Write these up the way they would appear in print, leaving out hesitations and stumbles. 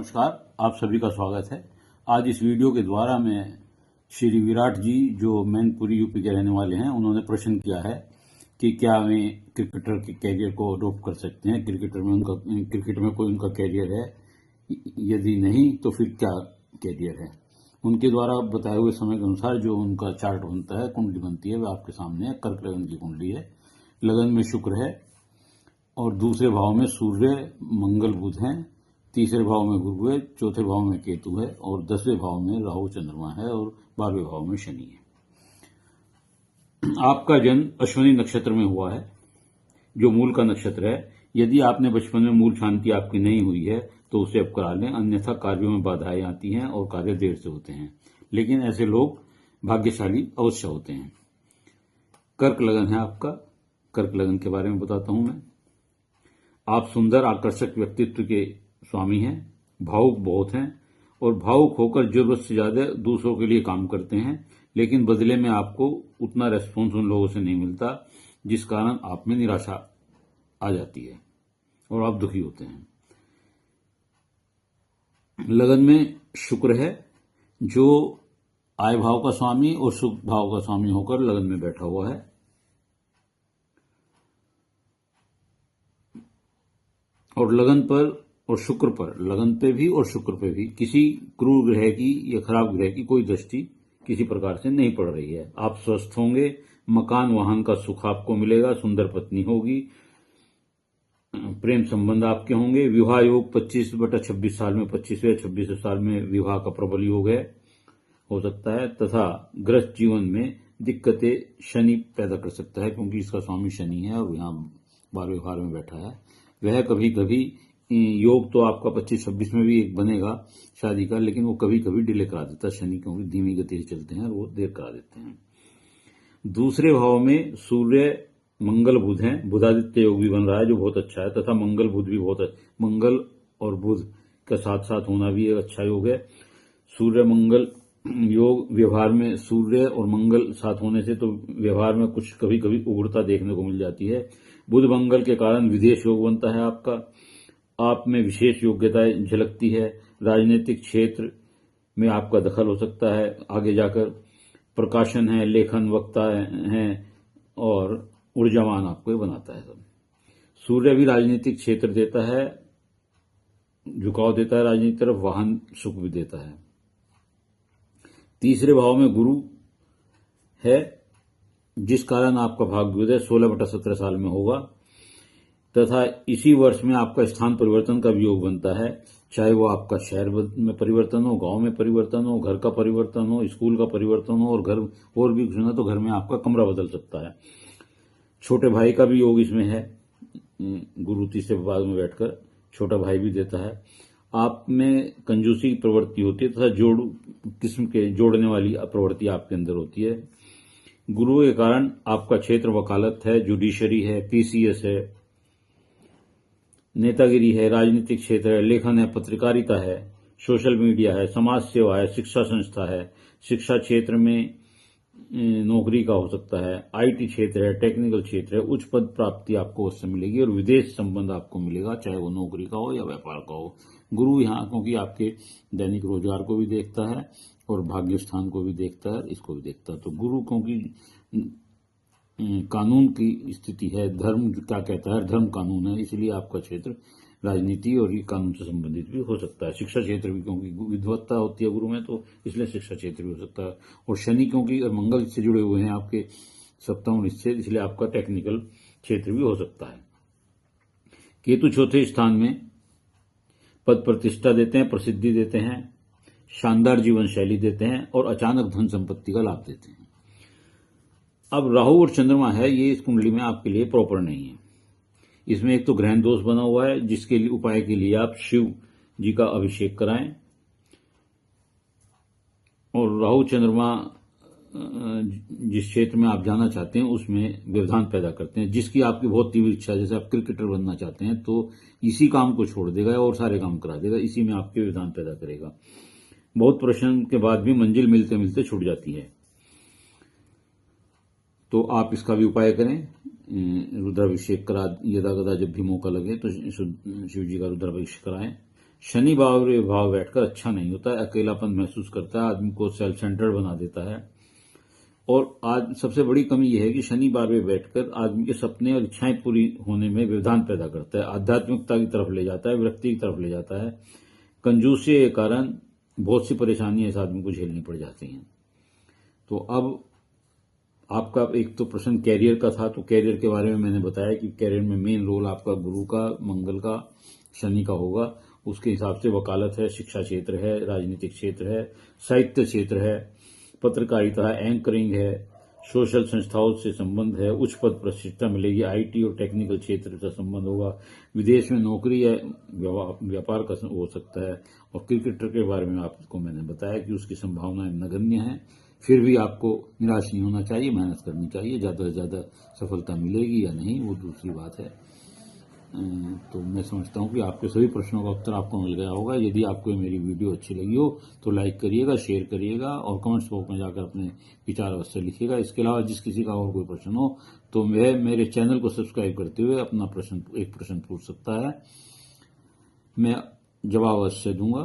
नमस्कार, आप सभी का स्वागत है। आज इस वीडियो के द्वारा मैं श्री विराट जी, जो मैनपुरी यूपी के रहने वाले हैं, उन्होंने प्रश्न किया है कि क्या वे क्रिकेटर के कैरियर को अडॉप्ट कर सकते हैं। क्रिकेट में कोई उनका कैरियर है, यदि नहीं तो फिर क्या कैरियर है। उनके द्वारा बताए हुए समय के अनुसार जो उनका चार्ट बनता है, कुंडली बनती है, वह आपके सामने है। कर्क लगन की कुंडली है। लगन में शुक्र है और दूसरे भाव में सूर्य, मंगल, बुध हैं। तीसरे भाव में गुरु है, चौथे भाव में केतु है और 10वें भाव में राहु चंद्रमा है और 12वें भाव में शनि है। आपका जन्म अश्विनी नक्षत्र में हुआ है, जो मूल का नक्षत्र है। यदि आपने बचपन में मूल शांति आपकी नहीं हुई है तो उसे अब करा लें, अन्यथा कार्यों में बाधाएं आती हैं और कार्य देर से होते हैं, लेकिन ऐसे लोग भाग्यशाली अवश्य होते हैं। कर्क लगन है आपका। कर्क लगन के बारे में बताता हूं मैं। आप सुंदर आकर्षक व्यक्तित्व के स्वामी हैं, भावुक बहुत हैं और भावुक होकर जरूरत से ज्यादा दूसरों के लिए काम करते हैं, लेकिन बदले में आपको उतना रेस्पॉन्स उन लोगों से नहीं मिलता, जिस कारण आप में निराशा आ जाती है और आप दुखी होते हैं। लगन में शुक्र है, जो आय भाव का स्वामी और सुख भाव का स्वामी होकर लगन में बैठा हुआ है। और लगन पर और शुक्र पर, लगन पे भी और शुक्र पे भी किसी क्रूर ग्रह की या खराब ग्रह की कोई दृष्टि किसी प्रकार से नहीं पड़ रही है। आप स्वस्थ होंगे, मकान वाहन का सुख आपको मिलेगा, सुंदर पत्नी होगी, प्रेम संबंध आपके होंगे। विवाह योग 25/26 साल में, 25वें या 26वें साल में विवाह का प्रबल योग है, हो सकता है। तथा ग्रस्त जीवन में दिक्कतें शनि पैदा कर सकता है, क्योंकि इसका स्वामी शनि है और यहाँ 12वें भाव में बैठा है। वह कभी कभी योग तो आपका 25-26 में भी एक बनेगा शादी का, लेकिन वो कभी कभी डिले करा देता है शनि, क्योंकि धीमी गति से चलते हैं और वो देर करा देते हैं। दूसरे भाव में सूर्य, मंगल, बुध हैं। बुधादित्य योग भी बन रहा है, जो बहुत अच्छा है, तथा मंगल बुध भी बहुत अच्छा। मंगल और बुध का साथ साथ होना भी एक अच्छा योग है। सूर्य मंगल योग व्यवहार में, सूर्य और मंगल साथ होने से तो व्यवहार में कुछ कभी कभी उग्रता देखने को मिल जाती है। बुध मंगल के कारण विदेश योग बनता है आपका। आप में विशेष योग्यताएं झलकती है। राजनीतिक क्षेत्र में आपका दखल हो सकता है आगे जाकर। प्रकाशन है, लेखन, वक्ता हैं और ऊर्जावान आपको बनाता है सब। सूर्य भी राजनीतिक क्षेत्र देता है, झुकाव देता है राजनीति तरफ, वाहन सुख भी देता है। तीसरे भाव में गुरु है, जिस कारण आपका भाग्योदय 16/17 साल में होगा, तथा इसी वर्ष में आपका स्थान परिवर्तन का भी योग बनता है। चाहे वो आपका शहर में परिवर्तन हो, गांव में परिवर्तन हो, घर का परिवर्तन हो, स्कूल का परिवर्तन हो, और घर और भी कुछ ना तो घर में आपका कमरा बदल सकता है। छोटे भाई का भी योग इसमें है, गुरु तीसरे भाव में बैठकर छोटा भाई भी देता है। आप में कंजूसी की प्रवृत्ति होती है तथा किस्म के जोड़ने वाली प्रवृत्ति आपके अंदर होती है। गुरु के कारण आपका क्षेत्र वकालत है, जुडिशरी है, पीसीएस है, नेतागिरी है, राजनीतिक क्षेत्र है, लेखन है, पत्रकारिता है, सोशल मीडिया है, समाज सेवा है, शिक्षा संस्था है। शिक्षा क्षेत्र में नौकरी का हो सकता है, आईटी क्षेत्र है, टेक्निकल क्षेत्र है। उच्च पद प्राप्ति आपको उससे मिलेगी और विदेश संबंध आपको मिलेगा, चाहे वो नौकरी का हो या व्यापार का हो। गुरु यहाँ क्योंकि आपके दैनिक रोजगार को भी देखता है और भाग्य स्थान को भी देखता है, इसको भी देखता है। तो गुरु क्योंकि कानून की स्थिति है, धर्म क्या कहता है, धर्म कानून है, इसलिए आपका क्षेत्र राजनीति और ये कानून से संबंधित भी हो सकता है। शिक्षा क्षेत्र भी, क्योंकि विद्वत्ता होती है गुरु में, तो इसलिए शिक्षा क्षेत्र भी हो सकता है। और शनि क्योंकि मंगल से जुड़े हुए हैं आपके सप्तम से, इसलिए आपका टेक्निकल क्षेत्र भी हो सकता है। केतु चौथे स्थान में पद प्रतिष्ठा देते हैं, प्रसिद्धि देते हैं, शानदार जीवन शैली देते हैं और अचानक धन संपत्ति का लाभ देते हैं। अब राहु और चंद्रमा है, ये इस कुंडली में आपके लिए प्रॉपर नहीं है। इसमें एक तो ग्रहण दोष बना हुआ है, जिसके लिए उपाय के लिए आप शिव जी का अभिषेक कराएं। और राहु चंद्रमा जिस क्षेत्र में आप जाना चाहते हैं उसमें व्यवधान पैदा करते हैं, जिसकी आपकी बहुत तीव्र इच्छा, जैसे आप क्रिकेटर बनना चाहते हैं तो इसी काम को छोड़ देगा और सारे काम करा देगा, इसी में आपके व्यवधान पैदा करेगा। बहुत प्रश्न के बाद भी मंजिल मिलते मिलते छूट जाती है। तो आप इसका भी उपाय करें, रुद्राभिषेक करा, यदा कदा जब भी मौका लगे तो शिव जी का रुद्राभिषेक कराएं। शनि बारहवें भाव बैठकर अच्छा नहीं होता है, अकेलापन महसूस करता है, आदमी को सेल्फ सेंटर्ड बना देता है। और आज सबसे बड़ी कमी यह है कि शनि 12वें बैठकर आदमी के सपने और इच्छाएं पूरी होने में व्यवधान पैदा करता है, आध्यात्मिकता की तरफ ले जाता है, विरक्ति की तरफ ले जाता है। कंजूसी के कारण बहुत सी परेशानियां इस आदमी को झेलनी पड़ जाती हैं। तो अब आपका एक तो प्रश्न कैरियर का था, तो कैरियर के बारे में मैंने बताया कि कैरियर में मेन रोल आपका गुरु का, मंगल का, शनि का होगा। उसके हिसाब से वकालत है, शिक्षा क्षेत्र है, राजनीतिक क्षेत्र है, साहित्य क्षेत्र है, पत्रकारिता है, एंकरिंग है, सोशल संस्थाओं से संबंध है, उच्च पद प्रतिष्ठा मिलेगी, आईटी और टेक्निकल क्षेत्र से संबंध होगा, विदेश में नौकरी या व्यापार का हो सकता है। और क्रिकेटर के बारे में आपको मैंने बताया कि उसकी संभावनाएं नगण्य हैं। फिर भी आपको निराश नहीं होना चाहिए, मेहनत करनी चाहिए, ज्यादा से ज्यादा सफलता मिलेगी या नहीं वो दूसरी बात है। तो मैं समझता हूं कि आपके सभी प्रश्नों का उत्तर आपको मिल गया होगा। यदि आपको मेरी वीडियो अच्छी लगी हो तो लाइक करिएगा, शेयर करिएगा और कमेंट्स बॉक्स में जाकर अपने विचार अवश्य लिखिएगा। इसके अलावा जिस किसी का और कोई प्रश्न हो तो वह मेरे चैनल को सब्सक्राइब करते हुए अपना एक प्रश्न पूछ सकता है, मैं जवाब अवश्य दूंगा।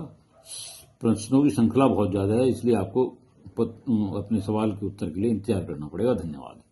प्रश्नों की श्रृंखला बहुत ज्यादा है, इसलिए आपको अपने सवाल के उत्तर के लिए इंतजार करना पड़ेगा। धन्यवाद।